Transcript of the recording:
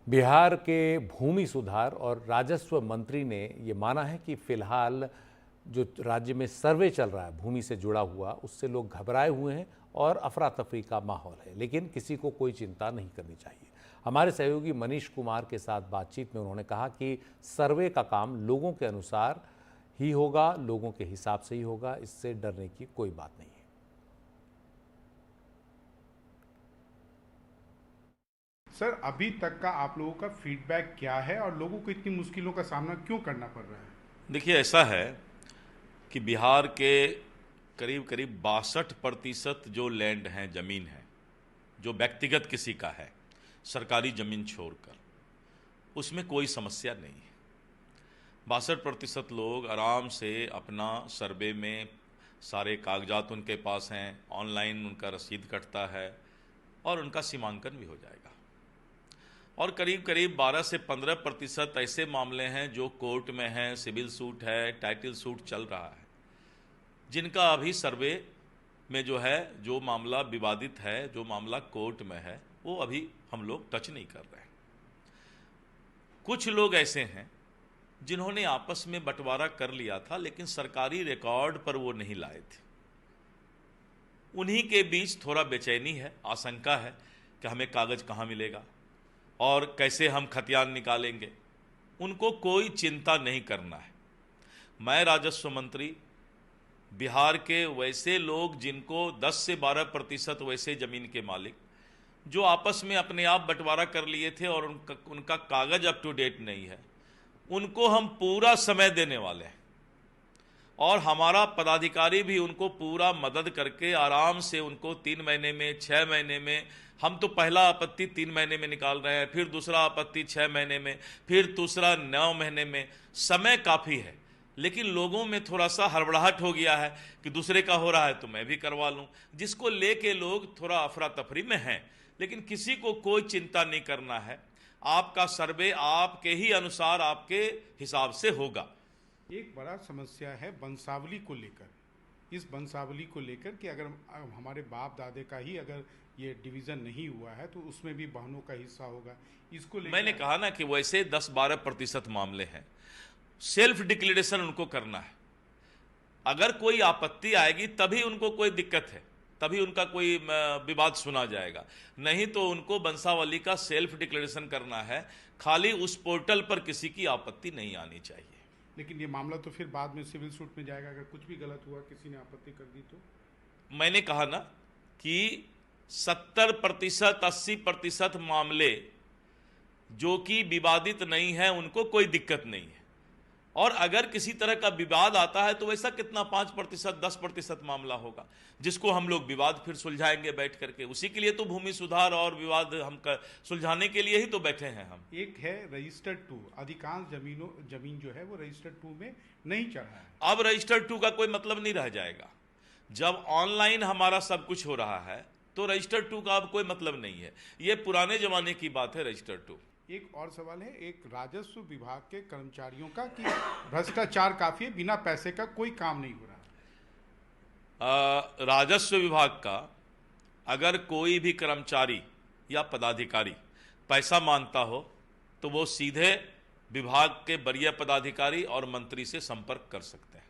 बिहार के भूमि सुधार और राजस्व मंत्री ने ये माना है कि फिलहाल जो राज्य में सर्वे चल रहा है भूमि से जुड़ा हुआ, उससे लोग घबराए हुए हैं और अफरा तफरी का माहौल है, लेकिन किसी को कोई चिंता नहीं करनी चाहिए। हमारे सहयोगी मनीष कुमार के साथ बातचीत में उन्होंने कहा कि सर्वे का काम लोगों के अनुसार ही होगा, लोगों के हिसाब से ही होगा, इससे डरने की कोई बात नहीं है। सर, अभी तक का आप लोगों का फीडबैक क्या है और लोगों को इतनी मुश्किलों का सामना क्यों करना पड़ रहा है? देखिए, ऐसा है कि बिहार के करीब करीब 62% जो लैंड हैं, ज़मीन है, जो व्यक्तिगत किसी का है, सरकारी ज़मीन छोड़कर, उसमें कोई समस्या नहीं है। 62% लोग आराम से अपना सर्वे में सारे कागजात उनके पास हैं, ऑनलाइन उनका रसीद कटता है और उनका सीमांकन भी हो जाएगा। और करीब करीब 12 से 15% ऐसे मामले हैं जो कोर्ट में हैं, सिविल सूट है, टाइटल सूट चल रहा है, जिनका अभी सर्वे में जो है, जो मामला विवादित है, जो मामला कोर्ट में है, वो अभी हम लोग टच नहीं कर रहे हैं। कुछ लोग ऐसे हैं जिन्होंने आपस में बंटवारा कर लिया था, लेकिन सरकारी रिकॉर्ड पर वो नहीं लाए थे। उन्हीं के बीच थोड़ा बेचैनी है, आशंका है कि हमें कागज़ कहाँ मिलेगा और कैसे हम खतियान निकालेंगे। उनको कोई चिंता नहीं करना है। मैं राजस्व मंत्री बिहार के वैसे लोग जिनको 10 से 12% वैसे ज़मीन के मालिक जो आपस में अपने आप बंटवारा कर लिए थे और उनका कागज़ अप टू डेट नहीं है, उनको हम पूरा समय देने वाले हैं और हमारा पदाधिकारी भी उनको पूरा मदद करके आराम से उनको 3 महीने में, 6 महीने में, हम तो पहला आपत्ति 3 महीने में निकाल रहे हैं, फिर दूसरा आपत्ति 6 महीने में, फिर दूसरा 9 महीने में। समय काफ़ी है, लेकिन लोगों में थोड़ा सा हड़बड़ाहट हो गया है कि दूसरे का हो रहा है तो मैं भी करवा लूँ, जिसको लेके लोग थोड़ा अफरा तफरी में हैं। लेकिन किसी को कोई चिंता नहीं करना है। आपका सर्वे आपके ही अनुसार, आपके हिसाब से होगा। एक बड़ा समस्या है वंशावली को लेकर। इस वंशावली को लेकर कि अगर हमारे बाप दादे का ही अगर ये डिवीज़न नहीं हुआ है तो उसमें भी बहनों का हिस्सा होगा। इसको लेकर मैंने कहा ना कि वैसे 10-12% मामले हैं, सेल्फ डिक्लेरेशन उनको करना है। अगर कोई आपत्ति आएगी तभी उनको कोई दिक्कत है, तभी उनका कोई विवाद सुना जाएगा, नहीं तो उनको वंशावली का सेल्फ डिक्लेरेशन करना है। खाली उस पोर्टल पर किसी की आपत्ति नहीं आनी चाहिए। लेकिन ये मामला तो फिर बाद में सिविल सूट में जाएगा। अगर कुछ भी गलत हुआ, किसी ने आपत्ति कर दी तो? मैंने कहा ना कि 70%, 80% मामले जो कि विवादित नहीं है, उनको कोई दिक्कत नहीं है। और अगर किसी तरह का विवाद आता है तो वैसा कितना 5%, 10% मामला होगा, जिसको हम लोग विवाद फिर सुलझाएंगे बैठ करके। उसी के लिए तो भूमि सुधार और विवाद हम सुलझाने के लिए ही तो बैठे हैं हम। एक है रजिस्टर्ड 2, अधिकांश जमीन जो है वो रजिस्टर्ड 2 में नहीं चढ़ा है। अब रजिस्टर्ड 2 का कोई मतलब नहीं रह जाएगा। जब ऑनलाइन हमारा सब कुछ हो रहा है तो रजिस्टर्ड 2 का अब कोई मतलब नहीं है। ये पुराने जमाने की बात है, रजिस्टर्ड 2। एक और सवाल है एक राजस्व विभाग के कर्मचारियों का कि भ्रष्टाचार काफी है, बिना पैसे का कोई काम नहीं हो रहा। राजस्व विभाग का अगर कोई भी कर्मचारी या पदाधिकारी पैसा मांगता हो तो वो सीधे विभाग के वरीय पदाधिकारी और मंत्री से संपर्क कर सकते हैं।